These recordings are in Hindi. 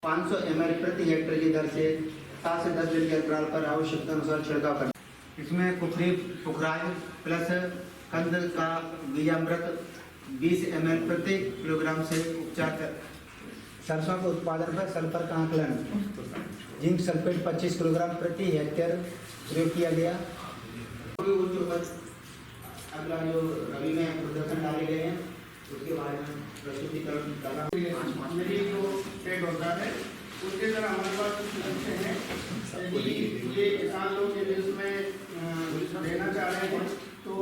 500 ml प्रति हेक्टेयर की दर से 7 से 10 दिन के अंतराल पर आवश्यकता अनुसार छिड़काव करना। इसमें कुफरी पुखराज प्लस कंद का बीजामृत 20 ml प्रति किलोग्राम से उपचार कर। सरसों के उत्पादन पर सल्फर का आकलन, जिंक सल्फेट 25 किलोग्राम प्रति हेक्टेयर प्रयोग किया गया। अगला जो रबी में प्रदर्शन डाले गए हैं उसके बारे में प्रस्तुतिकरण करना। मेरी जो पेट होता है उसके तरह हमारे पास कुछ लक्ष्य हैं। यदि ये किसान लोग यदि उसमें देना चाह रहे हैं तो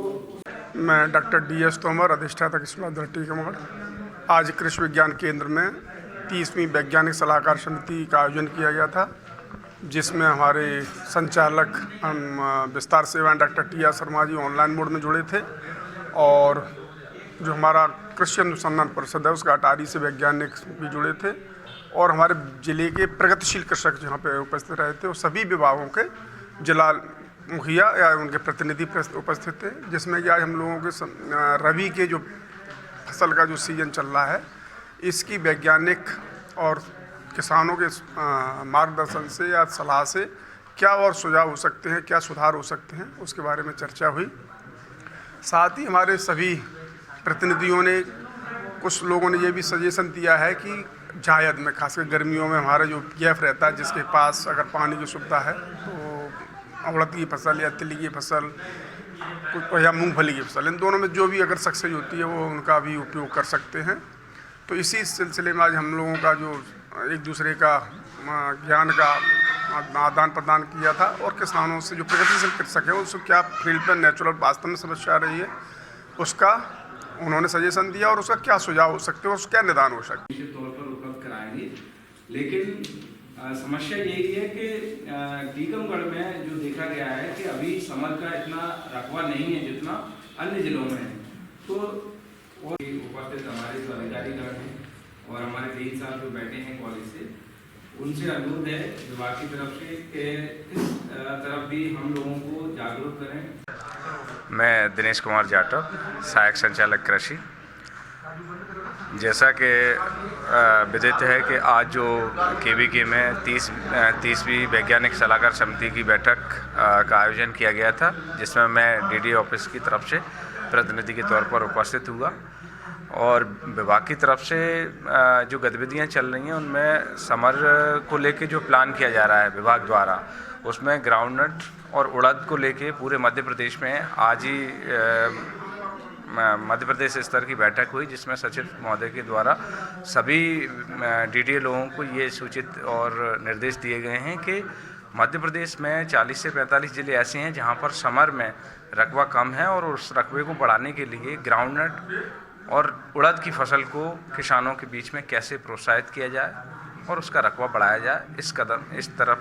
मैं डॉक्टर DS तोमर, अधिष्ठाता कृषि टीकमगढ़। आज कृषि विज्ञान केंद्र में 30वीं वैज्ञानिक सलाहकार समिति का आयोजन किया गया था, जिसमें हमारे संचालक विस्तार सेवाएं doctor TR Sharma ji online mode में जुड़े थे और जो हमारा कृषि अनुसंधान परिषद है उसका अटारी से वैज्ञानिक भी जुड़े थे और हमारे ज़िले के प्रगतिशील कृषक जहाँ पे उपस्थित रहे थे और सभी विभागों के जिला मुखिया या उनके प्रतिनिधि उपस्थित थे, जिसमें कि आज हम लोगों के रबी के जो फसल का जो सीजन चल रहा है इसकी वैज्ञानिक और किसानों के मार्गदर्शन से या सलाह से क्या और सुझाव हो सकते हैं, क्या सुधार हो सकते हैं, उसके बारे में चर्चा हुई। साथ ही हमारे सभी प्रतिनिधियों ने, कुछ लोगों ने ये भी सजेशन दिया है कि जायद में खासकर गर्मियों में हमारा जो गैफ रहता है जिसके पास अगर पानी की सुविधा है तो उड़द की फसल या तिल की फसल या मूंगफली की फसल, इन दोनों में जो भी अगर सक्सेस होती है वो उनका भी उपयोग कर सकते हैं। तो इसी सिलसिले में आज हम लोगों का जो एक दूसरे का ज्ञान का आदान प्रदान किया था और किसानों से जो प्रगतिशील कृषक है उसको क्या फील्ड पर नेचुरल वास्तव में समस्या आ रही है उसका उन्होंने सजेशन दिया और उसका क्या सुझाव हो सकते हैं, उसका क्या निदान हो सकते हैं। निश्चित तौर पर उपलब्ध कराएंगे, लेकिन समस्या यही है कि टीकमगढ़ में जो देखा गया है कि अभी समर का इतना रकबा नहीं है जितना अन्य जिलों में है। तो और उपस्थित हमारे जो अधिकारीगण हैं और हमारे 3 साल जो बैठे हैं कॉलेज से, उनसे अनुरोध है विभाग की तरफ से कि इस तरफ भी हम लोगों को जागरूक करें। मैं दिनेश कुमार जाटव, सहायक संचालक कृषि। जैसा कि विदित है कि आज जो KVK में 30वीं वैज्ञानिक सलाहकार समिति की बैठक का आयोजन किया गया था, जिसमें मैं DD ऑफिस की तरफ से प्रतिनिधि के तौर पर उपस्थित हुआ और विभाग की तरफ से जो गतिविधियां चल रही हैं उनमें समर को लेके जो प्लान किया जा रहा है विभाग द्वारा, उसमें ग्राउंडनट और उड़द को लेके पूरे मध्य प्रदेश में आज ही मध्य प्रदेश स्तर की बैठक हुई, जिसमें सचिव महोदय के द्वारा सभी DDA लोगों को ये सूचित और निर्देश दिए गए हैं कि मध्य प्रदेश में 40 से 45 ज़िले ऐसे हैं जहां पर समर में रकबा कम है और उस रकबे को बढ़ाने के लिए ग्राउंडनट और उड़द की फसल को किसानों के बीच में कैसे प्रोत्साहित किया जाए और उसका रकबा बढ़ाया जाए, इस तरफ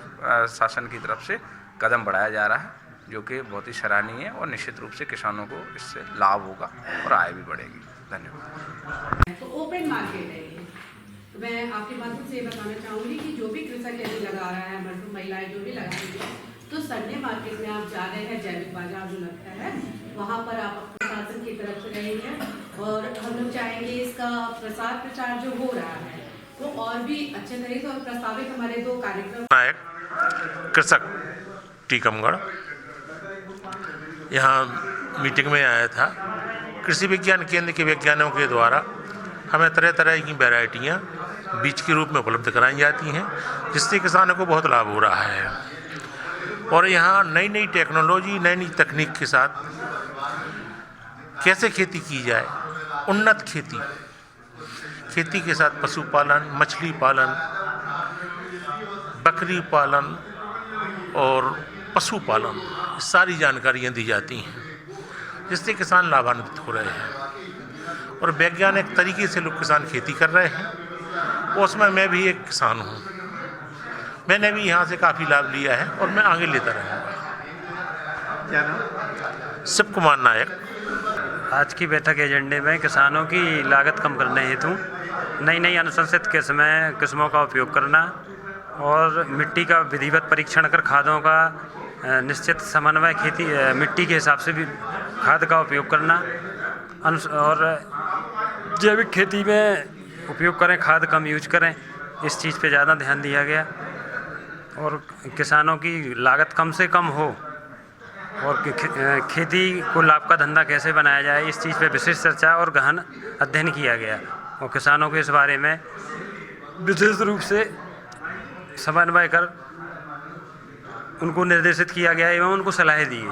शासन की तरफ से कदम बढ़ाया जा रहा है, जो कि बहुत ही सराहनीय है और निश्चित रूप से किसानों को इससे लाभ होगा और आय भी बढ़ेगी। धन्यवाद। तो ओपन मार्केट है ये, तो मैं आपके माध्यम से ये बताना चाहूँगी कि जो भी कृषक यदि लगा रहा है, मजदूर महिलाएं जो भी लगाएंगे, तो संडे मार्केट में आप जा रहे हैं, जैविक बाजार जो लगता है वहाँ पर आप प्रशासन की तरफ से रहेंगे और हम लोग चाहेंगे इसका प्रसार प्रचार जो हो रहा है वो और भी अच्छे तरीके से, और प्रस्तावित हमारे 2 कार्यक्रम। नायक कृषक टीकमगढ़ यहाँ मीटिंग में आया था। कृषि विज्ञान केंद्र के वैज्ञानिकों के द्वारा हमें तरह तरह की वैरायटियाँ बीज के रूप में उपलब्ध कराई जाती हैं, जिससे किसानों को बहुत लाभ हो रहा है और यहाँ नई नई टेक्नोलॉजी, नई नई तकनीक के साथ कैसे खेती की जाए, उन्नत खेती के साथ पशुपालन, मछली पालन, बकरी पालन और पशुपालन, सारी जानकारियाँ दी जाती हैं, जिससे किसान लाभान्वित हो रहे हैं और वैज्ञानिक तरीके से लोग किसान खेती कर रहे हैं। उसमें मैं भी एक किसान हूँ, मैंने भी यहाँ से काफ़ी लाभ लिया है और मैं आगे लेता रहूँगा। क्या नाम? शिव कुमार नायक। आज की बैठक एजेंडे में किसानों की लागत कम करने हेतु नई नई अनुशंसित किस्मों का उपयोग करना और मिट्टी का विधिवत परीक्षण कर खादों का निश्चित समन्वय, मिट्टी के हिसाब से भी खाद का उपयोग करना और जैविक खेती में उपयोग करें, खाद कम यूज करें इस चीज़ पे ज़्यादा ध्यान दिया गया और किसानों की लागत कम से कम हो और खेती को लाभ का धंधा कैसे बनाया जाए, इस चीज़ पे विशेष चर्चा और गहन अध्ययन किया गया और किसानों के इस बारे में विशेष रूप से समन्वय कर उनको निर्देशित किया गया एवं उनको सलाह दी गई।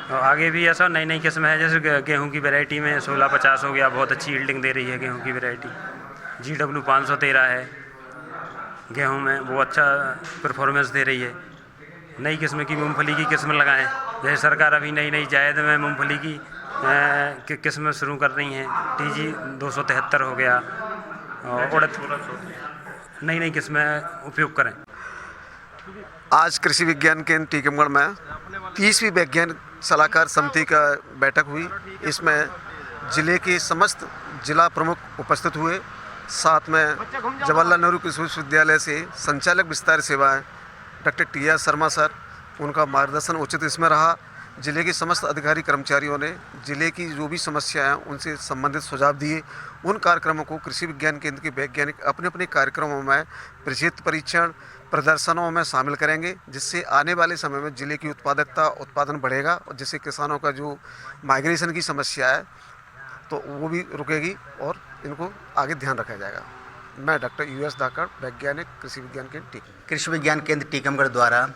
और आगे भी ऐसा नई नई किस्म है, जैसे गेहूं की वैरायटी में 1650 हो गया, बहुत अच्छी यील्डिंग दे रही है गेहूं की वैरायटी। GW 513 है गेहूं में, वो अच्छा परफॉर्मेंस दे रही है। नई किस्म की मूंगफली की किस्म लगाएं, जैसे सरकार अभी नई नई जायद में मूंगफली की किस्म शुरू कर रही हैं। TG 273 हो गया और उड़द नई नई किस्में उपयोग करें। आज कृषि विज्ञान केंद्र टीकमगढ़ में 30वीं वैज्ञानिक सलाहकार समिति का बैठक हुई। इसमें जिले के समस्त जिला प्रमुख उपस्थित हुए। साथ में जवाहरलाल नेहरू कृषि विश्वविद्यालय से संचालक विस्तार सेवाएं डॉक्टर TR शर्मा सर, उनका मार्गदर्शन उचित इसमें रहा। जिले के समस्त अधिकारी कर्मचारियों ने जिले की जो भी समस्याएं हैं उनसे संबंधित सुझाव दिए। उन कार्यक्रमों को कृषि विज्ञान केंद्र के वैज्ञानिक अपने अपने कार्यक्रमों में प्रचित परीक्षण प्रदर्शनों में शामिल करेंगे, जिससे आने वाले समय में जिले की उत्पादन बढ़ेगा और जिससे किसानों का जो माइग्रेशन की समस्या है तो वो भी रुकेगी और इनको आगे ध्यान रखा जाएगा। मैं डॉक्टर US धाकड़, वैज्ञानिक कृषि विज्ञान केंद्र कृषि विज्ञान केंद्र टीकमगढ़ द्वारा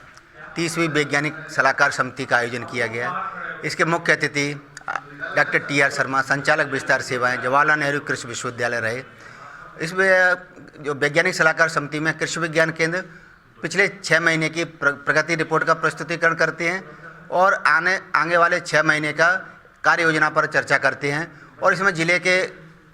30वीं वैज्ञानिक सलाहकार समिति का आयोजन किया गया। इसके मुख्य अतिथि डॉक्टर TR शर्मा, संचालक विस्तार सेवाएं, जवाहरलाल नेहरू कृषि विश्वविद्यालय रहे। इसमें जो वैज्ञानिक सलाहकार समिति में कृषि विज्ञान केंद्र पिछले 6 महीने की प्रगति रिपोर्ट का प्रस्तुतिकरण करते हैं और आगे वाले 6 महीने का कार्य योजना पर चर्चा करते हैं और इसमें जिले के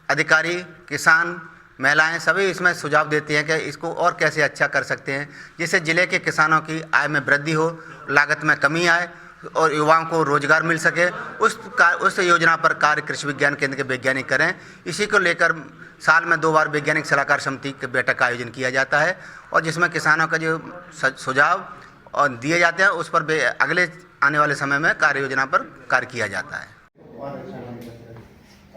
अधिकारी, किसान, महिलाएं सभी इसमें सुझाव देती हैं कि इसको और कैसे अच्छा कर सकते हैं, जिससे ज़िले के किसानों की आय में वृद्धि हो, लागत में कमी आए और युवाओं को रोजगार मिल सके। उस योजना पर कार्य कृषि विज्ञान केंद्र के वैज्ञानिक करें। इसी को लेकर साल में 2 बार वैज्ञानिक सलाहकार समिति की बैठक का आयोजन किया जाता है और जिसमें किसानों का जो सुझाव और दिए जाते हैं उस पर अगले आने वाले समय में कार्य योजना पर कार्य किया जाता है।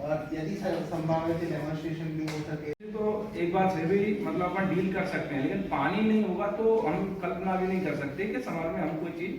और यदि संभावित डेमोन्स्ट्रेशन भी हो सके तो एक बार फिर भी मतलब अपन डील कर सकते हैं, लेकिन पानी नहीं होगा तो हम कल्पना भी नहीं कर सकते कि समाज में हम कोई चीज़